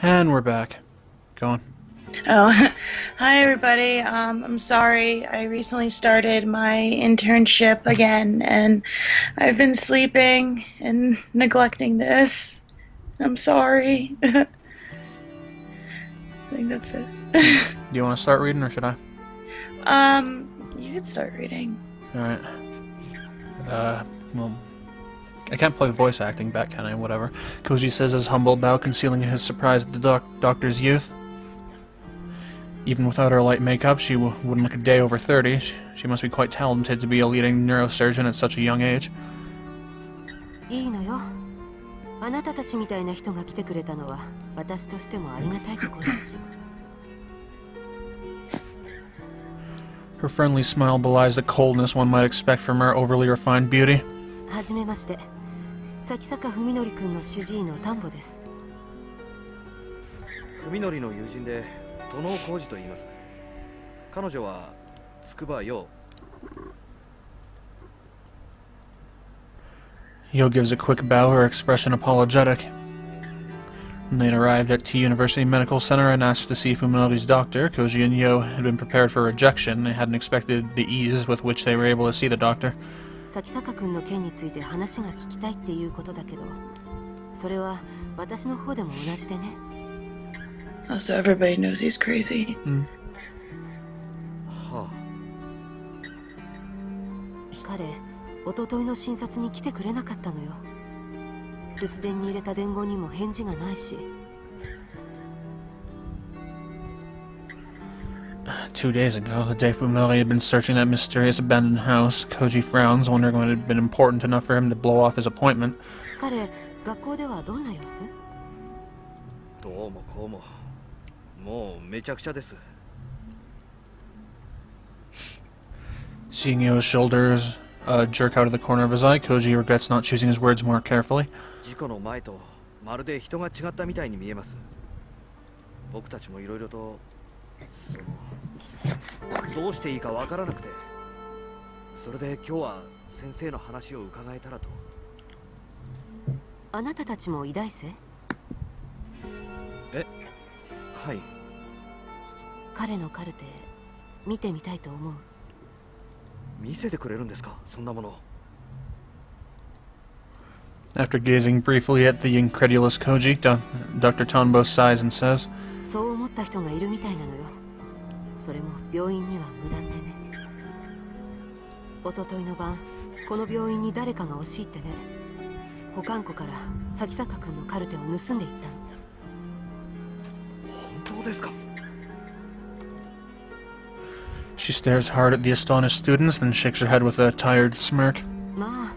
And we're back. Go on. Oh, hi everybody. I'm sorry. I recently started my internship again, and I've been sleeping and neglecting this. I'm sorry. I think that's it. Do you want to start reading, or should I? You could start reading. Alright. Well, I can't play voice acting back, can I? Whatever. Koji says as humble bow, concealing his surprise at the doctor's youth. Even without her light makeup, she wouldn't look a day over 30. She must be quite talented to be a leading neurosurgeon at such a young age. いいのよ。あなたたちみたいな人が来てくれたのは私としてもありがたいところだし。Her friendly smile belies the coldness one might expect from her overly refined beauty. はじめまして。崎坂文則君の主治医の田んぼです。文則の友人で殿浩二と言います。彼女は筑波陽。Yo gives a quick bow, her expression apologetic. When they had arrived at T University Medical Center and asked to see Fuminori's doctor, Koji and Yo had been prepared for rejection. They hadn't expected the ease with which they were able to see the doctor. 崎坂君の件について話が聞きたいっていうことだけど、それは私の方でも同じでね。Also, everybody knows he's crazy. は彼、一昨日の診察に来てくれなかったのよ。留守電に入れた伝言にも返事がないし。2 days ago, the day Fuminori had been searching that mysterious abandoned house, Koji frowns, wondering what had been important enough for him to blow off his appointment. 彼、学校ではどんな様子？どうもこうも。もうめちゃくちゃです。Seeing Yo's shoulders jerk out of the corner of his eye, Koji regrets not choosing his words more carefully. 事故の前とまるで人が違ったみたいに見えます。僕たちもいろいろとどうしていいかわからなくて、それで今日は先生の話を伺えたらと。あなたたちも医大生？はい。彼のカルテ見てみたいと思う。見せてくれるんですか、そんなもの。After gazing briefly at the incredulous Koji, Dr. Tonbo sighs and says, そう思った人がいるみたいなのよ。それも病院には無断でね。一昨日の晩、この病院に誰かが押し入ってね、保管庫から崎坂君のカルテを盗んでいったの。本当ですか？ She stares hard at the astonished students, then shakes her head with a tired smirk. ま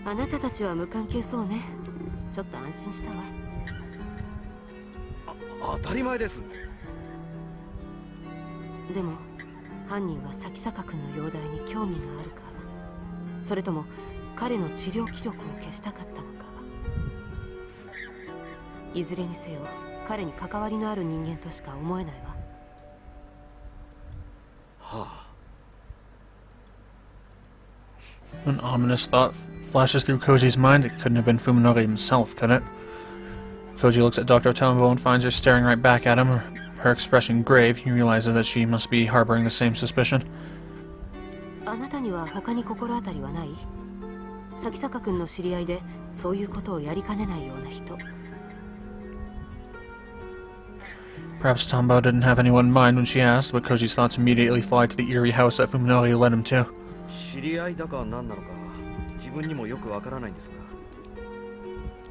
あ、あなたたちは無関係そうね。ちょっと安心したわ。当たり前です。でも犯人は崎坂君の容体に興味があるか、それとも彼の治療記録を消したかったのか。いずれにせよ彼に関わりのある人間としか思えないわ。はあ。An ominous thought flashes through Koji's mind. It couldn't have been Fuminori himself, could it? Koji looks at Dr. Tombo and finds her staring right back at him, her expression grave. He realizes that she must be harboring the same suspicion. あなたには他に心当たりはない？崎坂君の知り合いでそういうことをやりかねないような人。Perhaps Tombo didn't have anyone in mind when she asked, but Koji's thoughts immediately fly to the eerie house that Fuminori led him to. 知り合いだか何なのか自分にもよくわからないんですが、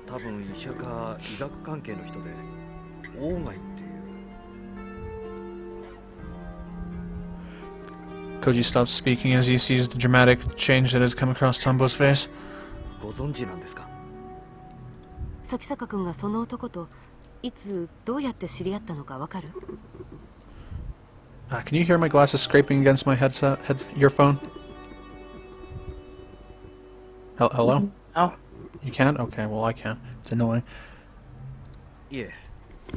多分医者か医学関係の人で鴎外っていう。Koji stops speaking as he sees the dramatic change that has come across Tombo's face. ご存知なんですか？崎坂君がその男といつどうやって知り合ったのかわかる？ Can you hear my glasses scraping against my earphone? Hello? Oh. You can? Okay, well I can. It's annoying. いえ、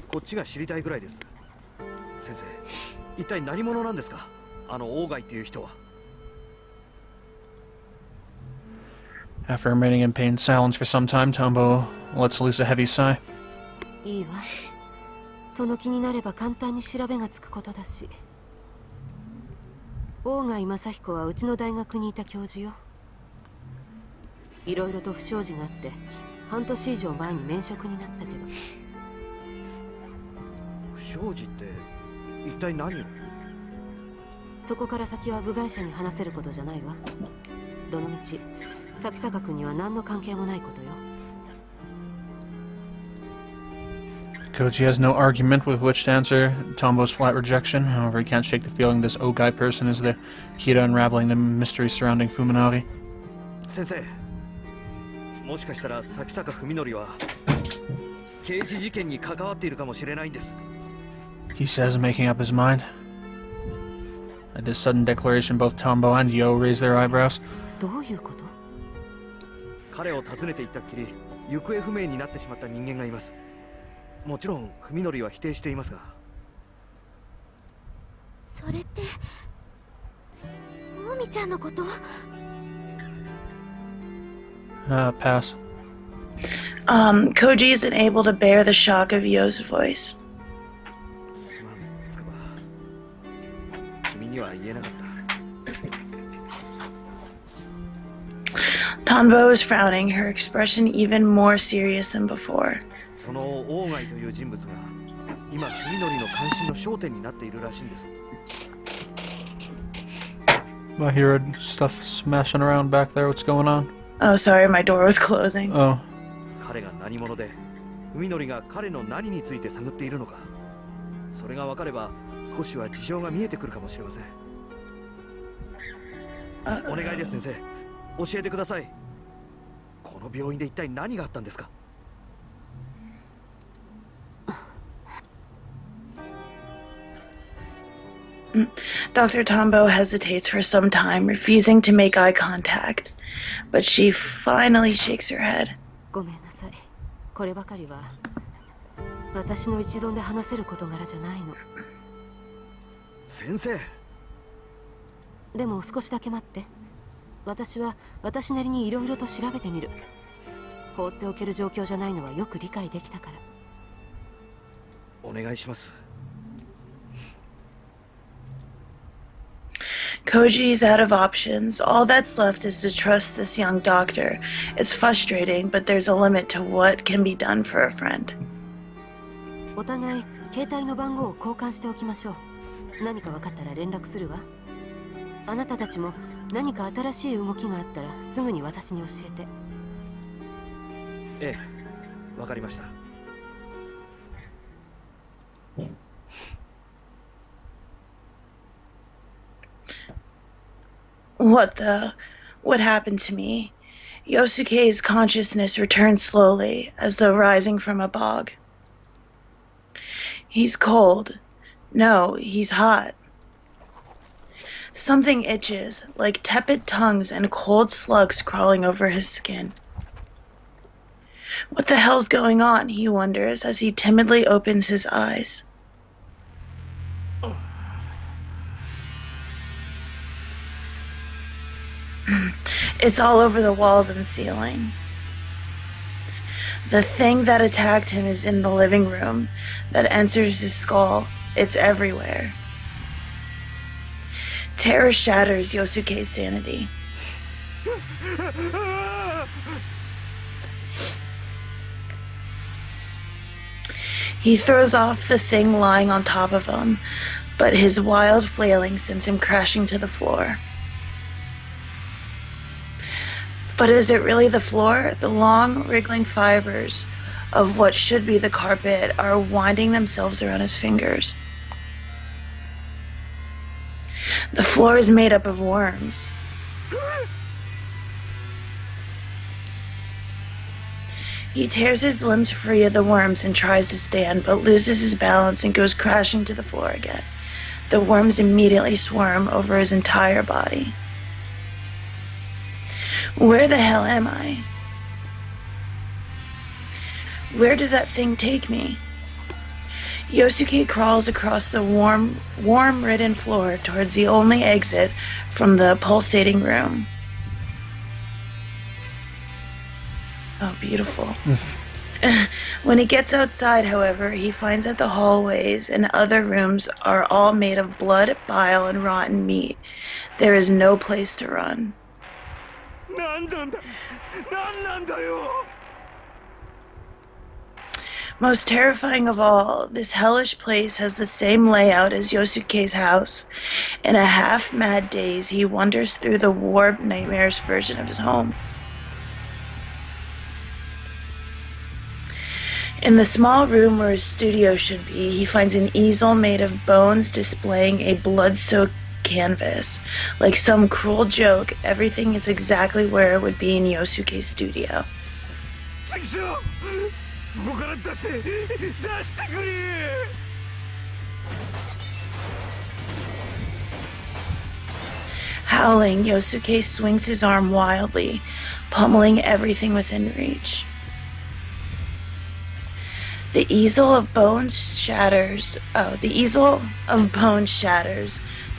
こっちが知りたいぐらいです。先生、一体何者なんですか？あの鴎外っていう人は。After remaining in pained silence for some time, Tombo lets loose a heavy sigh. いいわ。その気になれば簡単に調べがつくことだし。大貝正彦はうちの大学にいた教授よ。いろいろと不祥事があって半年以上前に免職になったけど。不祥事って一体何を？そこから先は部外者に話せることじゃないわ。どのみち崎坂君には何の関係もないことよ。Koji has no argument with which to answer Tombo's flat rejection. However, he can't shake the feeling this Ogai person is the key to unraveling the mystery surrounding Fuminari. 先生、もしかしたら崎坂文則は刑事事件に関わっているかもしれないんです。 He says, making up his mind. At this sudden declaration, both Tombo and Yo raise their eyebrows. どういうこと？彼を訪ねていったっきり行方不明になってしまった人間がいます。もちろん文則は否定していますが。それって大見ちゃんのこと？ Pass. Koji isn't able to bear the shock of Yo's voice. すまん、つかば。君には言えなかった。 Tanbo is frowning, her expression even more serious than before. その大貝という人物が今文則の関心の焦点になっているらしいんです。 I hear stuff smashing around back there. What's going on? Oh, sorry, my door was closing. Oh. 彼が何者で、文則が彼の何について探っているのか、それが分かれば少しは事情が見えてくるかもしれません。お願いです、先生。教えてください。この病院で一体何があったんですか？ Dr. Tombo hesitates for some time, refusing to make eye contact, but she finally shakes her head. ごめんなさい。こればかりは私の一存で話せる事柄じゃないの。先生。でも少しだけ待って。私は私なりにいろいろと調べてみる。放っておける状況じゃないのはよく理解できたから。お願いします。 Koji's out of options. All that's left is to trust this young doctor. It's frustrating, but there's a limit to what can be done for a friend. お互い携帯の番号を交換しておきましょう。何か分かったら連絡するわ。あなたたちも何か新しい動きがあったらすぐに私に教えて。ええ、わかりました。 What happened to me? Yosuke's consciousness returns slowly, as though rising from a bog. He's cold. No, he's hot. Something itches, like tepid tongues and cold slugs crawling over his skin. What the hell's going on, he wonders as he timidly opens his eyes. It's all over the walls and ceiling. The thing that attacked him is in the living room, that enters his skull. It's everywhere. Terror shatters Yosuke's sanity. He throws off the thing lying on top of him, but his wild flailing sends him crashing to the floor. But is it really the floor? The long, wriggling fibers of what should be the carpet are winding themselves around his fingers. The floor is made up of worms. He tears his limbs free of the worms and tries to stand, but loses his balance and goes crashing to the floor again. The worms immediately swarm over his entire body. Where the hell am I? Where did that thing take me? Yosuke crawls across the worm-ridden floor towards the only exit from the pulsating room. Oh, beautiful. When he gets outside, however, he finds that the hallways and other rooms are all made of blood, bile, and rotten meat. There is no place to run. なんなんだよ Most terrifying of all, this hellish place has the same layout as Yosuke's house. In a half-mad daze, he wanders through the warped nightmares version of his home. In the small room where his studio should be, he finds an easel made of bones displaying a blood-soaked canvas. Like some cruel joke, everything is exactly where it would be in Yosuke's studio. チクショーここから出してくれ Howling, Yosuke swings his arm wildly, pummeling everything within reach. The easel of bones shatters,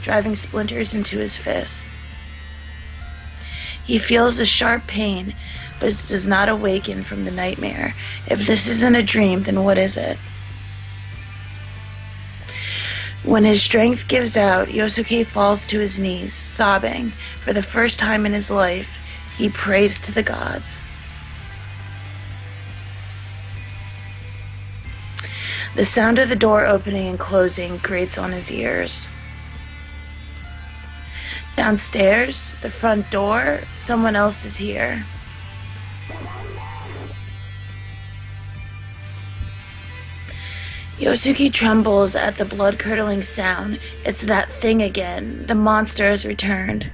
driving splinters into his fists. He feels a sharp pain, but does not awaken from the nightmare. If this isn't a dream, then what is it? When his strength gives out, Yosuke falls to his knees, sobbing. For the first time in his life, he prays to the gods. The sound of the door opening and closing grates on his ears. Downstairs, the front door, someone else is here. Yosuke trembles at the blood-curdling sound. It's that thing again. The monster has returned.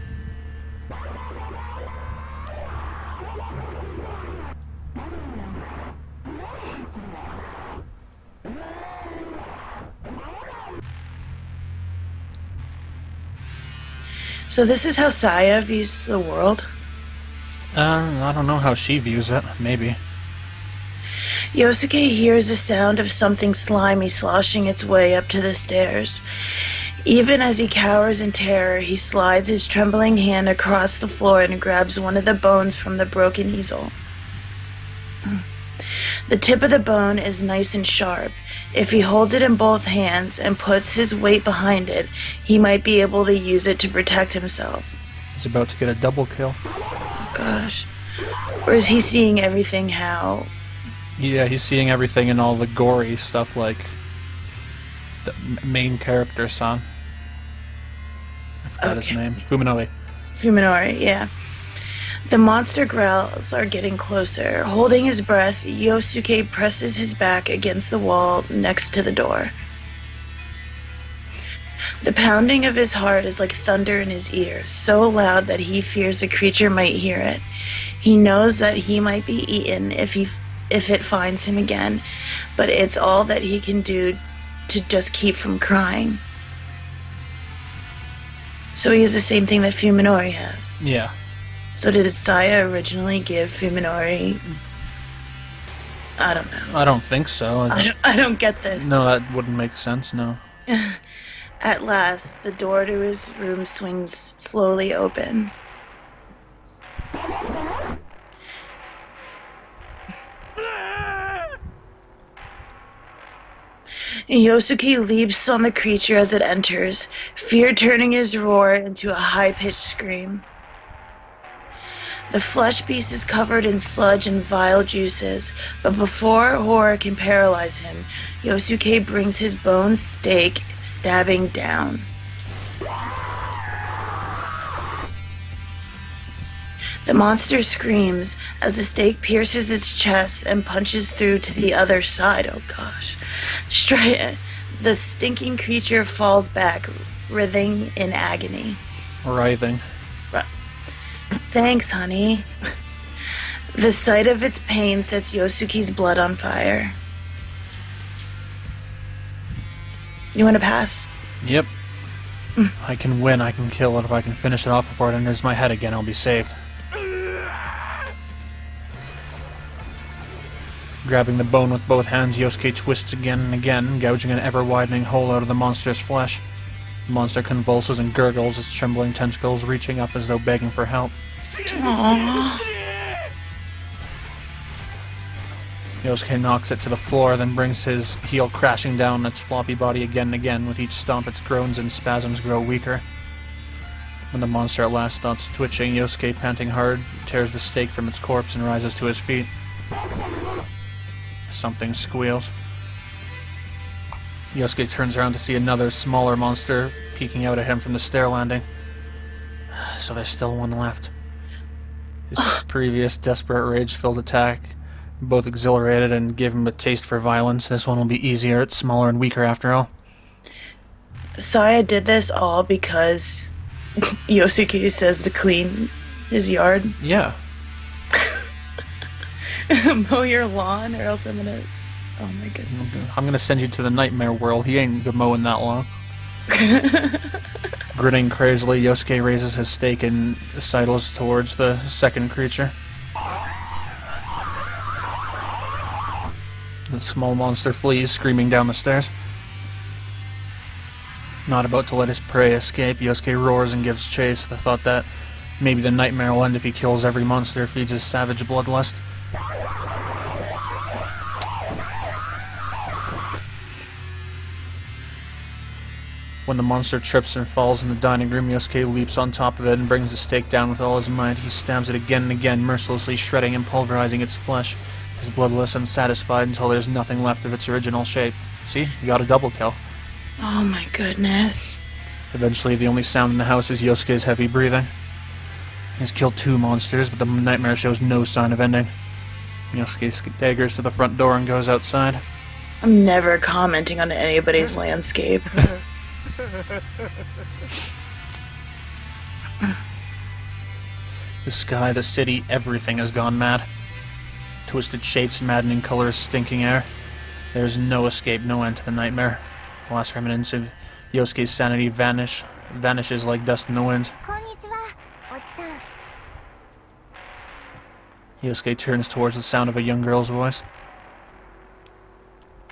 So this is how Saya views the world? I don't know how she views it. Maybe. Yosuke hears the sound of something slimy sloshing its way up to the stairs. Even as he cowers in terror, he slides his trembling hand across the floor and grabs one of the bones from the broken easel. The tip of the bone is nice and sharp. If he holds it in both hands and puts his weight behind it, he might be able to use it to protect himself. He's about to get a double kill. Oh gosh. Or is he seeing everything how... Yeah, he's seeing everything and all the gory stuff like the main character, son. I forgot his name. Fuminori. Fuminori, yeah. The monster growls are getting closer. Holding his breath, Yosuke presses his back against the wall next to the door. The pounding of his heart is like thunder in his ears, so loud that he fears the creature might hear it. He knows that he might be eaten if it finds him again, but it's all that he can do to just keep from crying. So he has the same thing that Fuminori has. Yeah. So did Saya originally give Fuminori... I don't know. I don't think so. I don't get this. No, that wouldn't make sense, no. At last, the door to his room swings slowly open. Yosuke leaps on the creature as it enters, fear turning his roar into a high-pitched scream. The flesh beast is covered in sludge and vile juices, but before horror can paralyze him, Yosuke brings his bone stake stabbing down. The monster screams as the stake pierces its chest and punches through to the other side. Oh gosh. The stinking creature falls back, writhing in agony. Writhing. Thanks, honey. The sight of its pain sets Yosuke's blood on fire. You want to pass? Yep. I can win, I can kill it. If I can finish it off before it enters my head again, I'll be saved. Grabbing the bone with both hands, Yosuke twists again and again, gouging an ever-widening hole out of the monster's flesh. The monster convulses and gurgles, its trembling tentacles reaching up as though begging for help. Aww. Yosuke knocks it to the floor, then brings his heel crashing down its floppy body again and again. With each stomp, its groans and spasms grow weaker. When the monster at last stops twitching, Yosuke, panting hard, tears the stake from its corpse and rises to his feet. Something squeals. Yosuke turns around to see another, smaller monster peeking out at him from the stair landing. So there's still one left. His previous desperate rage-filled attack both exhilarated and gave him a taste for violence. This one will be easier. It's smaller and weaker after all. Saya did this all because Yosuke says to clean his yard. Yeah. Mow your lawn or else I'm gonna... Oh my goodness. I'm gonna send you to the nightmare world. He ain't been mowing that long. Grinning crazily, Yosuke raises his stake and sidles towards the second creature. The small monster flees, screaming down the stairs. Not about to let his prey escape, Yosuke roars and gives chase. The thought that maybe the nightmare will end if he kills every monster feeds his savage bloodlust. When the monster trips and falls in the dining room, Yosuke leaps on top of it and brings the stake down with all his might. He stabs it again and again, mercilessly shredding and pulverizing its flesh. He's bloodless and satisfied until there's nothing left of its original shape. See? You got a double kill. Oh my goodness. Eventually, the only sound in the house is Yosuke's heavy breathing. He's killed 2 monsters, but the nightmare shows no sign of ending. Yosuke staggers to the front door and goes outside. I'm never commenting on anybody's landscape. The sky, the city, everything has gone mad. Twisted shapes, maddening colors, stinking air. There is no escape, no end to the nightmare. The last remnants of Yosuke's sanity vanishes like dust in the wind. こんにちは、おじさん。 Yosuke turns towards the sound of a young girl's voice.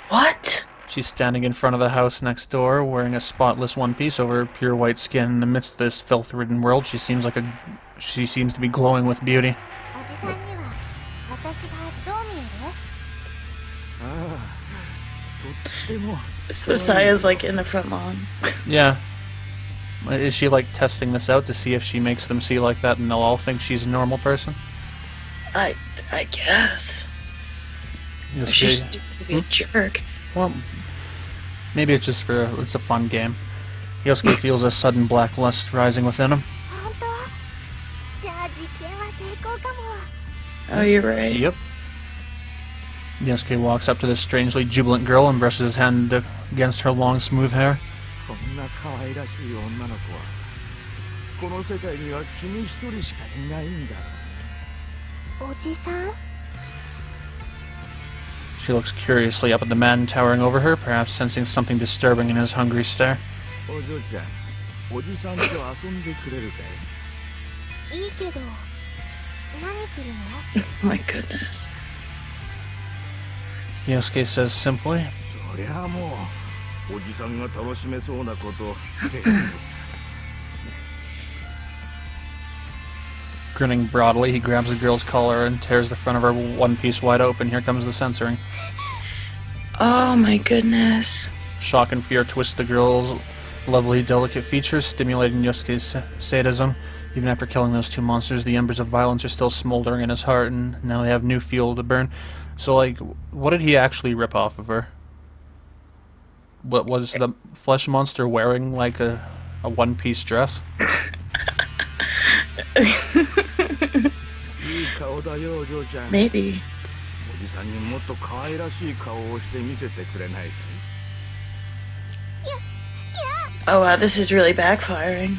What? She's standing in front of the house next door, wearing a spotless one piece over her pure white skin. In the midst of this filth-ridden world, she seems to be glowing with beauty. おじさんには私がどう見える？ So Saya's like in the front lawn. Yeah. Is she like testing this out to see if she makes them see like that and they'll all think she's a normal person? I guess. She's Yosuke, to be a jerk. well, maybe it's just it's a fun game. Yosuke feels a sudden black lust rising within him. 本当？じゃあ実験は成功かも。 Oh, you're right. Yep. Yosuke walks up to this strangely jubilant girl and brushes his hand against her long, smooth hair. こんな可愛らしい女の子はこの世界には君一人しかいないんだろうね。おじさん？ She looks curiously up at the man towering over her, perhaps sensing something disturbing in his hungry stare. お嬢ちゃん、おじさんと遊んでくれるかい？いいけど、何するの？ Oh my goodness. Yosuke says simply. そりゃあもうおじさんが楽しめそうなこと全部さ。 Grinning broadly, he grabs the girl's collar and tears the front of her one piece wide open. Here comes the censoring. Oh my goodness. Shock and fear twist the girl's lovely, delicate features, stimulating Yosuke's sadism. Even after killing those 2 monsters, the embers of violence are still smoldering in his heart, and now they have new fuel to burn. So, like, what did he actually rip off of her? What was the flesh monster wearing, like a one-piece dress? いい顔だよ、お嬢ちゃん。 Maybe. おじさんにもっと可愛らしい顔をして見せてくれないかい？ Oh wow, this is really backfiring.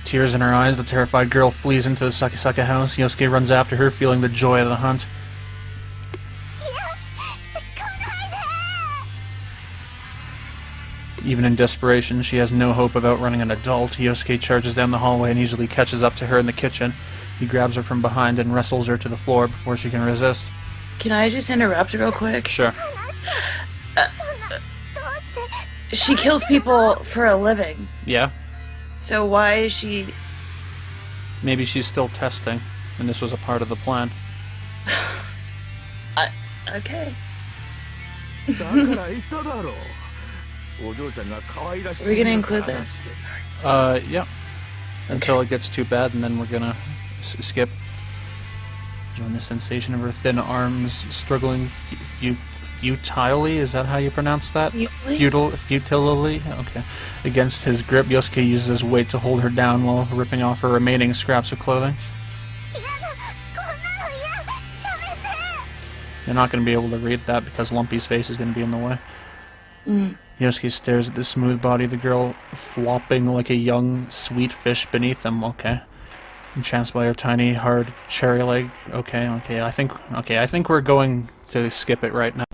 Tears in her eyes, the terrified girl flees into the Sakisaka house. Yosuke runs after her, feeling the joy of the hunt. 来ないで！ Even in desperation, she has no hope of outrunning an adult. Yosuke charges down the hallway and easily catches up to her in the kitchen. He grabs her from behind and wrestles her to the floor before she can resist. Can I just interrupt real quick? Sure. 話して。そんな、どうして？ She kills people for a living. Yeah. So why is she... Maybe she's still testing, and this was a part of the plan. Okay. だから言っただろう。お嬢ちゃんが可愛らしす We're ぎ gonna るから include だっ this. て。 Yeah. Until it gets too bad, and then we're gonna skip. Join the sensation of her thin arms struggling futilely. Is that how you pronounce that? Futilely? Okay. Against his grip, Yosuke uses his weight to hold her down while ripping off her remaining scraps of clothing. 嫌だ、こんなの嫌、やめて。 You're not going to be able to read that because Lumpy's face is going to be in the way. Yosuke stares at the smooth body of the girl, flopping like a young, sweet fish beneath him. Okay. Entranced by her tiny, hard cherry leg. Okay. I think we're going to skip it right now.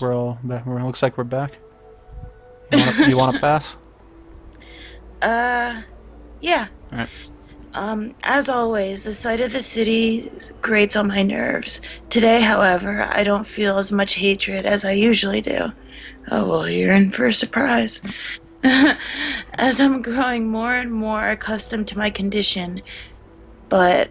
We're all back. Looks like we're back. You want to pass? Yeah. Alright. As always, the sight of the city grates on my nerves. Today, however, I don't feel as much hatred as I usually do. Oh, well, you're in for a surprise. As I'm growing more and more accustomed to my condition, but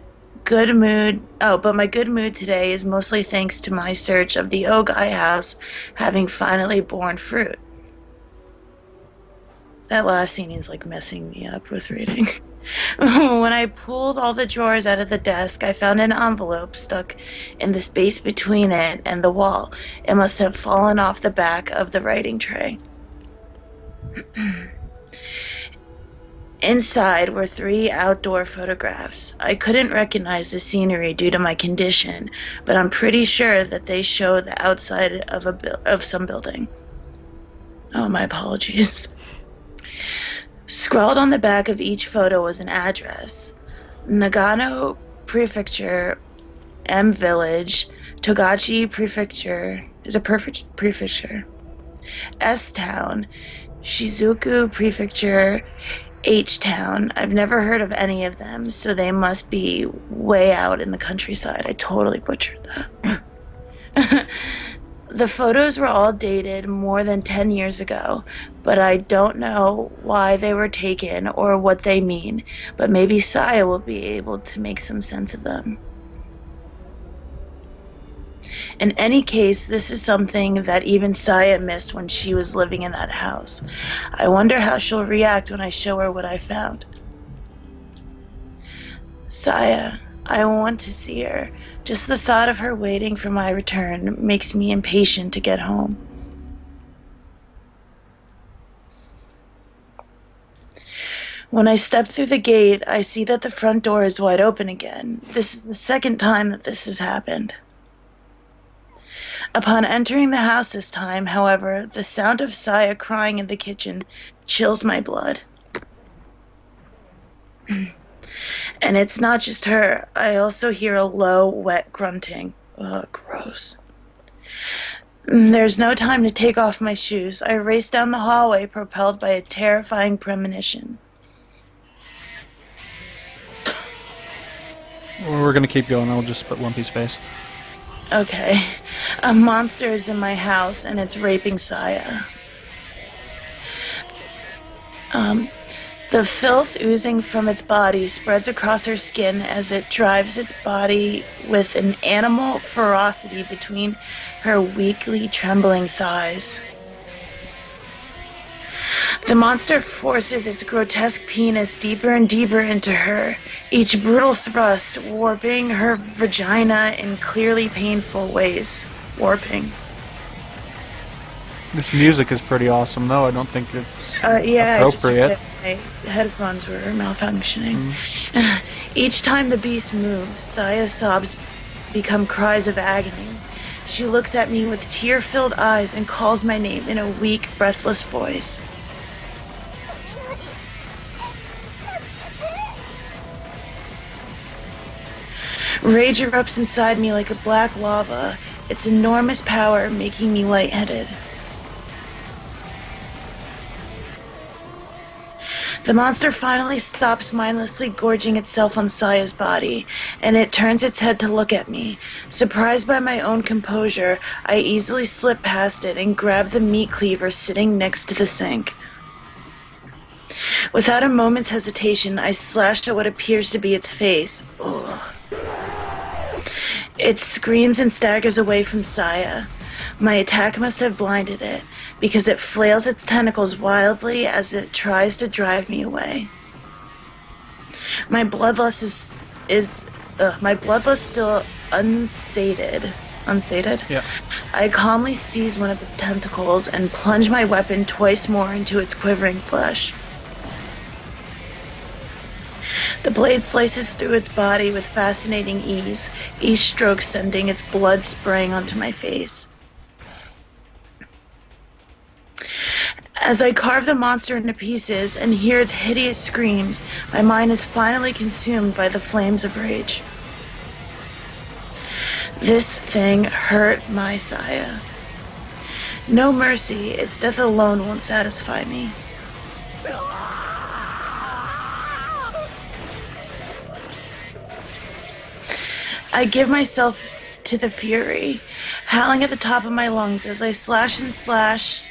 my good mood today is mostly thanks to my search of the Ogai house having finally borne fruit. That last scene is like messing me up with reading. When I pulled all the drawers out of the desk, I found an envelope stuck in the space between it and the wall. It must have fallen off the back of the writing tray. Inside were 3 outdoor photographs. I couldn't recognize the scenery due to my condition, but I'm pretty sure that they show the outside of some building. Oh, my apologies. Scrawled on the back of each photo was an address. Nagano Prefecture, M Village, Togachi Prefecture is a prefecture. S Town, Shizuku Prefecture, H Town. I've never heard of any of them, so they must be way out in the countryside. I totally butchered that. The photos were all dated more than 10 years ago, but I don't know why they were taken or what they mean, but maybe Saya will be able to make some sense of them. In any case, this is something that even Saya missed when she was living in that house. I wonder how she'll react when I show her what I found. Saya, I want to see her. Just the thought of her waiting for my return makes me impatient to get home. When I step through the gate, I see that the front door is wide open again. This is the second time that this has happened. Upon entering the house this time, however, the sound of Saya crying in the kitchen chills my blood. And it's not just her. I also hear a low, wet grunting. Ugh, gross. There's no time to take off my shoes. I race down the hallway, propelled by a terrifying premonition. We're gonna keep going. I'll just put Lumpy's face. Okay. A monster is in my house, and it's raping Saya. The filth oozing from its body spreads across her skin as it drives its body with an animal ferocity between her weakly trembling thighs. The monster forces its grotesque penis deeper and deeper into her, each brutal thrust warping her vagina in clearly painful ways. Warping. This music is pretty awesome, though. I don't think it's appropriate. My headphones were malfunctioning. Each time the beast moves, Saya's sobs become cries of agony. She looks at me with tear-filled eyes and calls my name in a weak, breathless voice. Rage erupts inside me like a black lava, its enormous power making me lightheaded. The monster finally stops mindlessly gorging itself on Saya's body, and it turns its head to look at me. Surprised by my own composure, I easily slip past it and grab the meat cleaver sitting next to the sink. Without a moment's hesitation, I slash at what appears to be its face. Ugh. It screams and staggers away from Saya. My attack must have blinded it, because it flails its tentacles wildly as it tries to drive me away. My bloodlust my bloodlust still unsated. Unsated? Yeah. I calmly seize one of its tentacles and plunge my weapon twice more into its quivering flesh. The blade slices through its body with fascinating ease, each stroke sending its blood spraying onto my face. As I carve the monster into pieces and hear its hideous screams, my mind is finally consumed by the flames of rage. This thing hurt my Saya. No mercy, its death alone won't satisfy me. I give myself to the fury, howling at the top of my lungs as I slash and slash.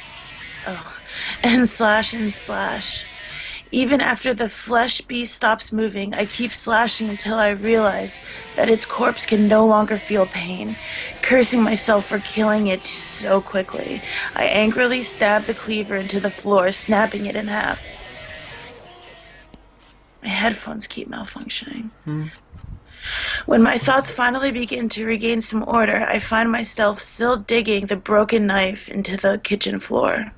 And slash and slash. Even after the flesh beast stops moving, I keep slashing until I realize that its corpse can no longer feel pain, cursing myself for killing it so quickly. I angrily stab the cleaver into the floor, snapping it in half. My headphones keep malfunctioning. When my thoughts finally begin to regain some order, I find myself still digging the broken knife into the kitchen floor.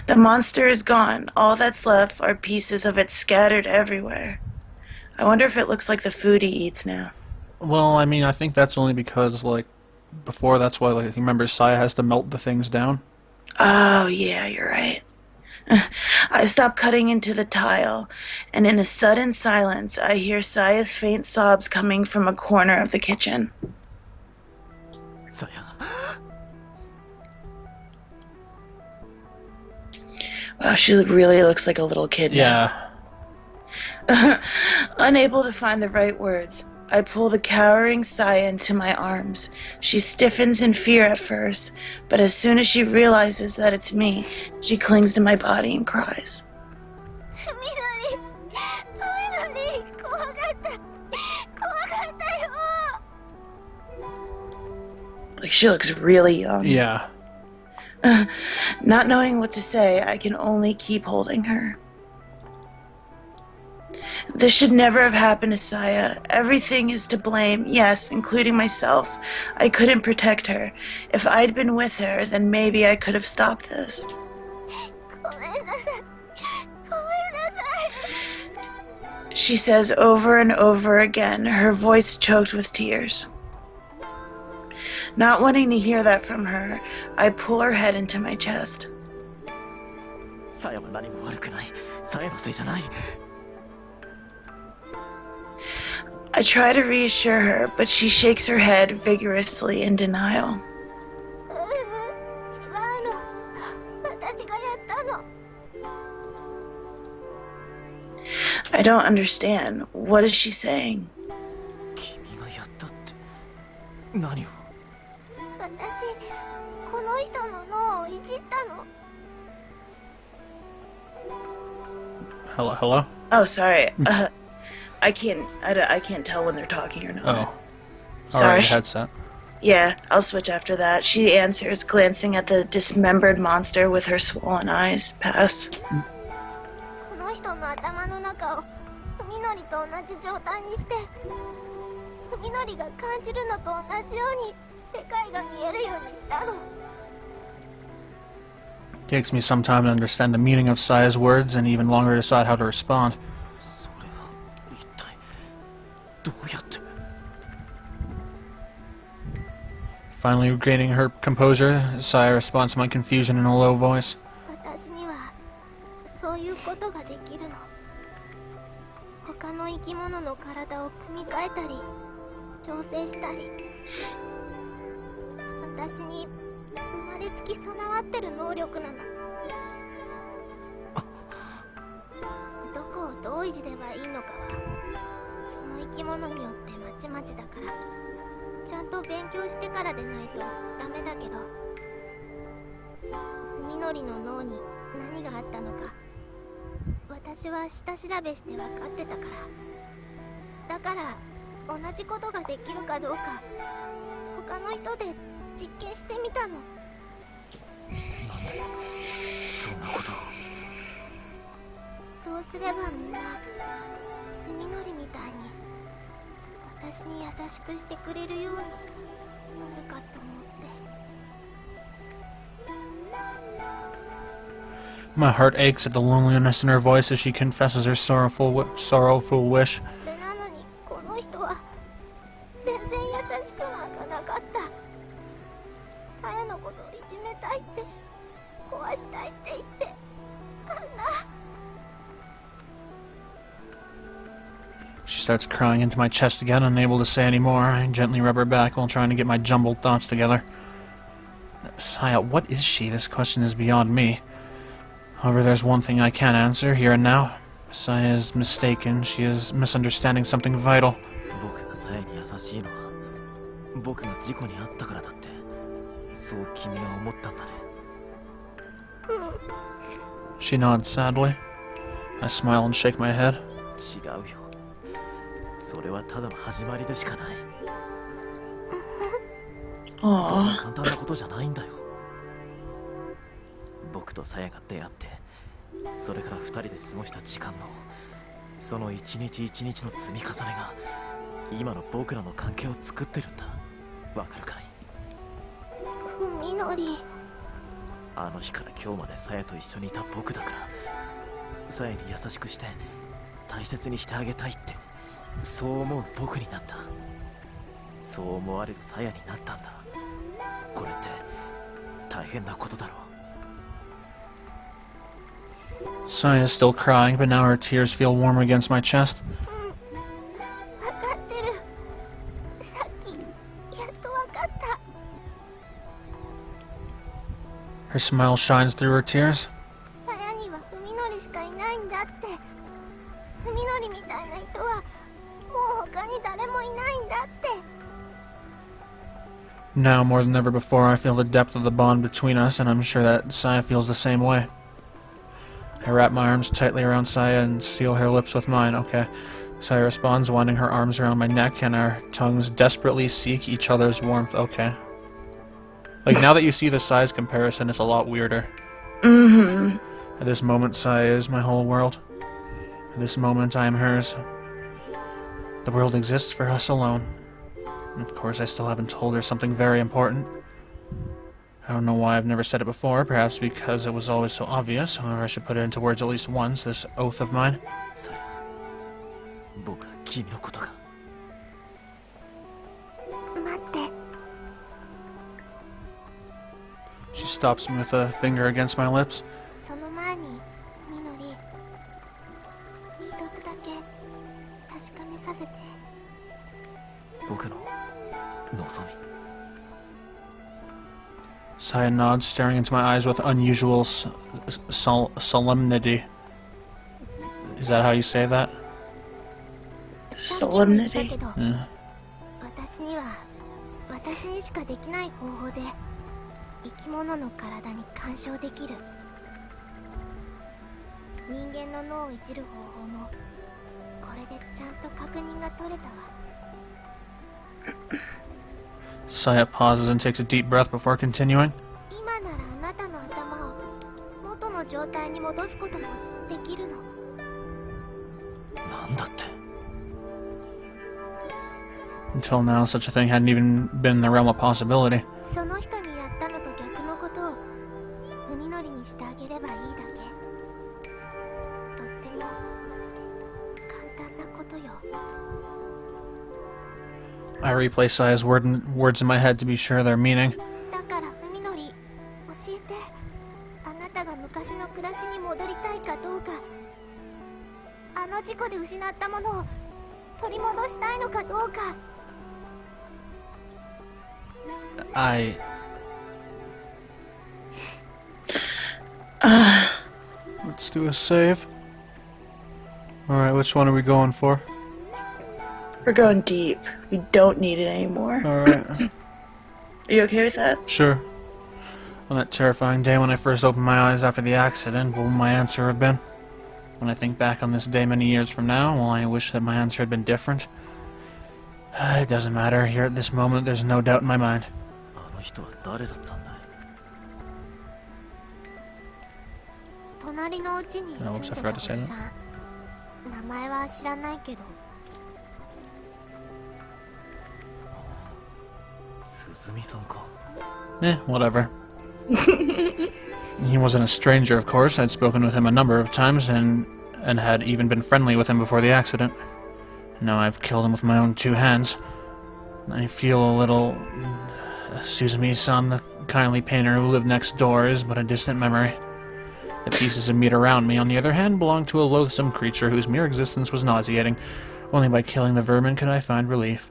The monster is gone. All that's left are pieces of it scattered everywhere. I wonder if it looks like the food he eats now. Well, I mean, I think that's only because, like, before that's why, like, remember Saya has to melt the things down? Oh, yeah, you're right. I stop cutting into the tile, and in a sudden silence, I hear Saya's faint sobs coming from a corner of the kitchen. Saya. Wow, she really looks like a little kid now. Yeah. Unable to find the right words, I pull the cowering Saya into my arms. She stiffens in fear at first, but as soon as she realizes that it's me, she clings to my body and cries. Like, she looks really young. Yeah. Not knowing what to say, I can only keep holding her. This should never have happened to Saya. Everything is to blame, yes, including myself. I couldn't protect her. If I'd been with her, then maybe I could have stopped this. She says over and over again, her voice choked with tears. Not wanting to hear that from her, I pull her head into my chest. さやは何も悪くない。さやのせいじゃない。 I try to reassure her, but she shakes her head vigorously in denial. I don't understand. What is she saying? 君がやったって何を？ Hello, hello? Oh, sorry. I can't tell when they're talking or not. Oh. Sorry. Alright, headset. Yeah, I'll switch after that. She answers, glancing at the dismembered monster with her swollen eyes. Pass. この人の頭の中を文則と同じ状態にして文則が感じるのと同じように世界が見えるようにしたの。 Takes me some time to understand the meaning of Saya's words and even longer to decide how to respond. それは一体どうやって？ Finally regaining her composure, Saya responds to my confusion in a low voice. 私にはそういうことができるの。他の生き物の体を組み替えたり調整したり私に生まれつき備わってる能力なの。どこをどういじればいいのかはその生き物によってまちまちだからちゃんと勉強してからでないとダメだけど文則の脳に何があったのか私は下調べして分かってたからだから同じことができるかどうか他の人で実験してみたの。なんでそんなことを。そうすればみんな海のりみたいに私に優しくしてくれるようになるかと思って。 My heart aches at the loneliness in her voice as she confesses her sorrowful wish. それなのにこの人は全然優しくなんかなかった。さやのことをいじめたいって壊したいって言ってあんな。 She starts crying into my chest again, unable to say any more. I gently rub her back while trying to get my jumbled thoughts together. Saya, what is she? This question is beyond me. However, there's one thing I can answer, here and now. Saya is mistaken. She is misunderstanding something vital. 僕がさやに優しいのは僕が事故に遭ったからだって、そう君は思ったんだね。She nods sadly. I smile and shake my head. 違うよ。それはただの始まりでしかない。そんな Aww. 簡単なことじゃないんだよ。僕とさやが出会って、それから二人で過ごした時間のその一日一日の積み重ねが今の僕らの関係を作ってるんだ。わかるかい？海のり。あの日から今日までさやと一緒にいた僕だから、さやに優しくして大切にしてあげたいって、そう思う僕になった。そう思われるさやになったんだ。これって大変なことだろう。 Saya is still crying, but now her tears feel warm against my chest. わかってる。さっきやっとわかった。 Her smile shines through her tears. さやには海のりしかいないんだって。海のりみたいな人はもう他に誰もいないんだって。 Now, more than ever before, I feel the depth of the bond between us, and I'm sure that Saya feels the same way. I wrap my arms tightly around Saya and seal her lips with mine. Okay. Saya responds, winding her arms around my neck, and our tongues desperately seek each other's warmth. Okay. Like, now that you see the size comparison, it's a lot weirder. Mm-hmm. At this moment, Saya is my whole world. At this moment, I am hers. The world exists for us alone. And of course, I still haven't told her something very important. I don't know why I've never said it before, perhaps because it was always so obvious. However, I should put it into words at least once, this oath of mine. さや、僕は君のことが。待って。 She stops me with a finger against my lips. その前にみのり、一つだけ確かめさせて。僕の望み。 Saya nods, staring into my eyes with unusual solemnity. Is that how you say that? さっきも言った Solemnity. けど、 Yeah. 私には私にしかできない方法で生き物の体に干渉できる。人間の脳をいじる方法もこれでちゃんと確認が取れたわ。 Saya pauses and takes a deep breath before continuing. 今ならあなたの頭を元の状態に戻すこともできるの。なんだって。 Until now, such a thing hadn't even been in the realm of possibility. その人にやったのと逆のことを海のりにしてあげればいいだけ。とっても簡単なことよ。 I replay Saya's words in my head to be sure of their meaning. だから海のり、教えて。あなたが昔の暮らしに戻りたいかどうか。あの事故で失ったものを取り戻したいのかどうか。 Let's do a save. Alright, which one are we going for? We're going deep. We don't need it anymore. Alright. Are you okay with that? Sure. On that terrifying day when I first opened my eyes after the accident, what will my answer have been? When I think back on this day many years from now, well, I wish that my answer had been different. It doesn't matter. Here at this moment, there's no doubt in my mind. あの人は誰だったんだい？隣のうちに住んでたおじさん。名前は知らないけど。鈴見さんか。Whatever. He wasn't a stranger, of course. I'd spoken with him a number of times and had even been friendly with him before the accident. Now I've killed him with my own 2 hands. I feel a little... Suzumi-san, the kindly painter who lived next door, is but a distant memory. The pieces of meat around me, on the other hand, belong to a loathsome creature whose mere existence was nauseating. Only by killing the vermin could I find relief.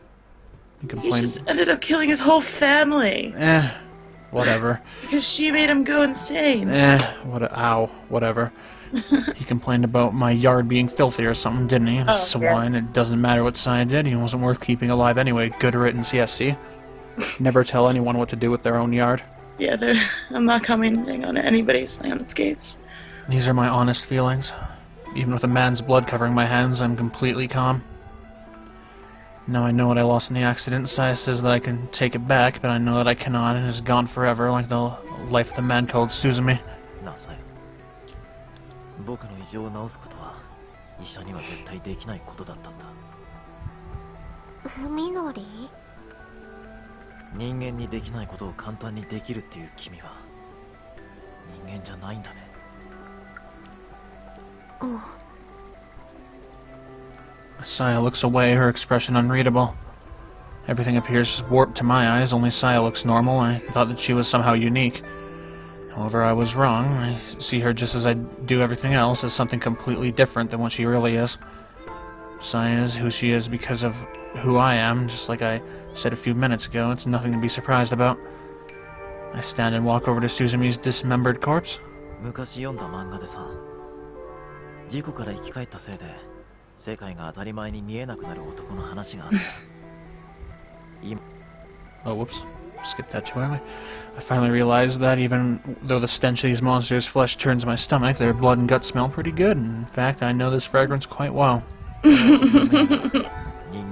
He He complained... just ended up killing his whole family. Whatever. Because she made him go insane. Whatever. He complained about my yard being filthy or something, didn't he? Swine, It doesn't matter what Saya did, he wasn't worth keeping alive anyway. Good riddance, yes, see? Never tell anyone what to do with their own yard. Yeah, I'm not commenting on anybody's landscapes. These are my honest feelings. Even with a man's blood covering my hands, I'm completely calm. Now I know what I lost in the accident. Saya says that I can take it back, but I know that I cannot, and is gone forever, like the life of the man called Suzumi. なあさよ。僕の異常を治すことは医者には絶対できないことだったんだ。文則？人間にできないことを簡単にできるっていう君は人間じゃないんだね。Saya looks away, her expression unreadable. Everything appears warped to my eyes, only Saya looks normal. I thought that she was somehow unique. However, I was wrong. I see her just as I do everything else, as something completely different than what she really is. Saya is who she is because of who I am, just like I said a few minutes ago. It's nothing to be surprised about. I stand and walk over to Suzumi's dismembered corpse. 昔読んだ漫画でさ、事故から生き返ったせいで世界が当たり前に見えなくなる男の話があった。Oh, whoops. Skipped that too early. I finally realized that even though the stench of these monsters' flesh turns my stomach, their blood and guts smell pretty good. In fact, I know this fragrance quite well. 人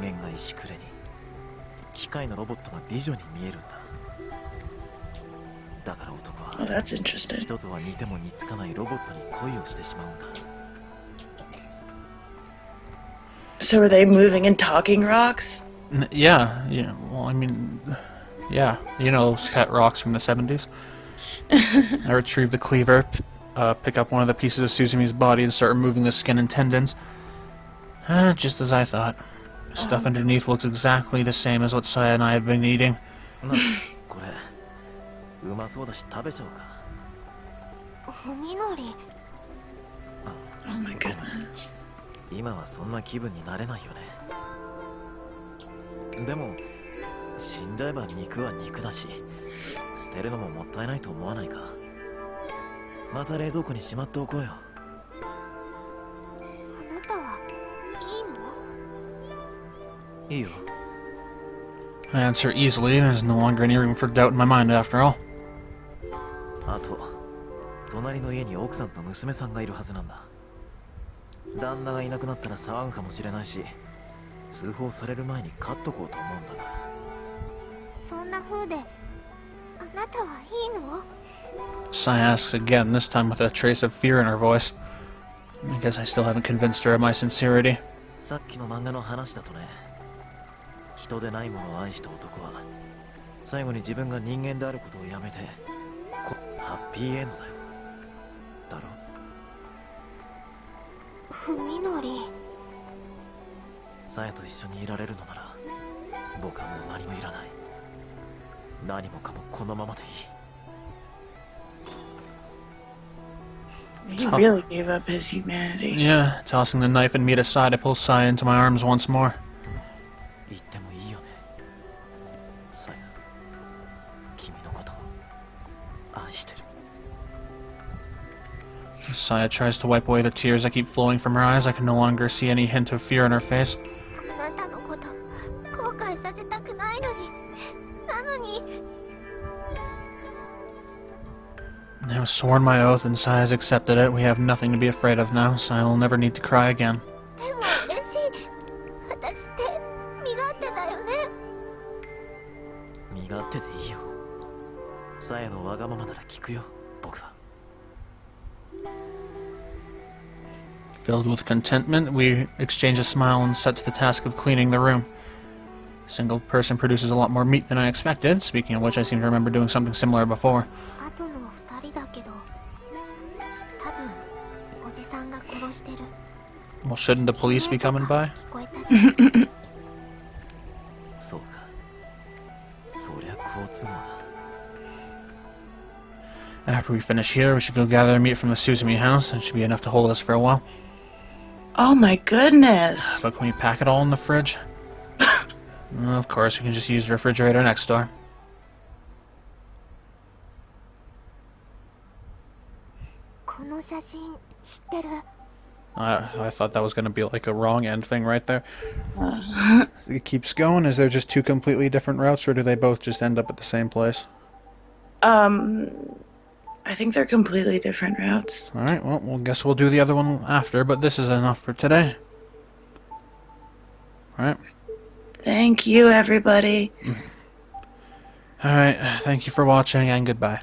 間が石くれに機械のロボットが美女に見えるんだ。だから男は Oh, that's interesting. 人とは似ても似つかないロボットに恋をしてしまうんだ。 So are they moving and talking rocks? Yeah, well, I mean, yeah, you know those pet rocks from the 70s? I retrieve the cleaver, pick up one of the pieces of Suzumi's body and start removing the skin and tendons. Just as I thought. Stuff underneath looks exactly the same as what Saya and I have been eating. これうまそうだし食べちゃおうか。文則？ Oh my goodness. 今はそんな気分になれないよね。でも死んじゃえば肉は肉だし、捨てるのももったいないと思わないか。また冷蔵庫にしまっておこうよ。あなたはいいの？いいよ。 I answer easily, there's no longer any room for doubt in my mind after all. あと隣の家に奥さんと娘さんがいるはずなんだ。旦那がいなくなったら騒ぐかもしれないし、通報される前に飼っとこうと思うんだな。そんな風であなたはいいの？ Saya asks again, this time with a trace of fear in her voice. I guess I still haven't convinced her of my sincerity. さっきの漫画の話だとね、人でないものを愛した男は最後に自分が人間であることをやめてハッピーエンドだよ。だろ？文則？さやと一緒にいられるのなら僕はもう何もいらない。何もかもこのままでいい。 He really gave up his humanity. Yeah, tossing the knife and meat aside, I pull Saya into my arms once more. 言ってもいいよね。さや、君のこと愛してる。 Saya tries to wipe away the tears that keep flowing from her eyes. I can no longer see any hint of fear in her face. あなたのこと後悔させたくないのに、なのに。 I have sworn my oath, and Saya has accepted it. We have nothing to be afraid of now. Saya will never need to cry again. でも嬉しい。私って身勝手だよね。さえのわがままなら聞くよ、僕は。Filled with contentment, we exchange a smile and set to the task of cleaning the room. A single person produces a lot more meat than I expected. Speaking of which, I seem to remember doing something similar before. あとの2人だけど、多分おじさんが殺してる。 Well, shouldn't the police be coming by? 聞こえたし。そうか。そりゃ好都合だ。 After we finish here, we should go gather meat from the Suzumi house. It should be enough to hold us for a while. Oh my goodness. But can we pack it all in the fridge? Of course, we can just use the refrigerator next door. この写真知ってる？ I thought that was going to be like a wrong end thing right there. It keeps going. Is there just two completely different routes, or do they both just end up at the same place? I think they're completely different routes. Alright, well, we'll guess we'll do the other one after, but this is enough for today. Alright. Thank you, everybody. Alright, thank you for watching, and goodbye.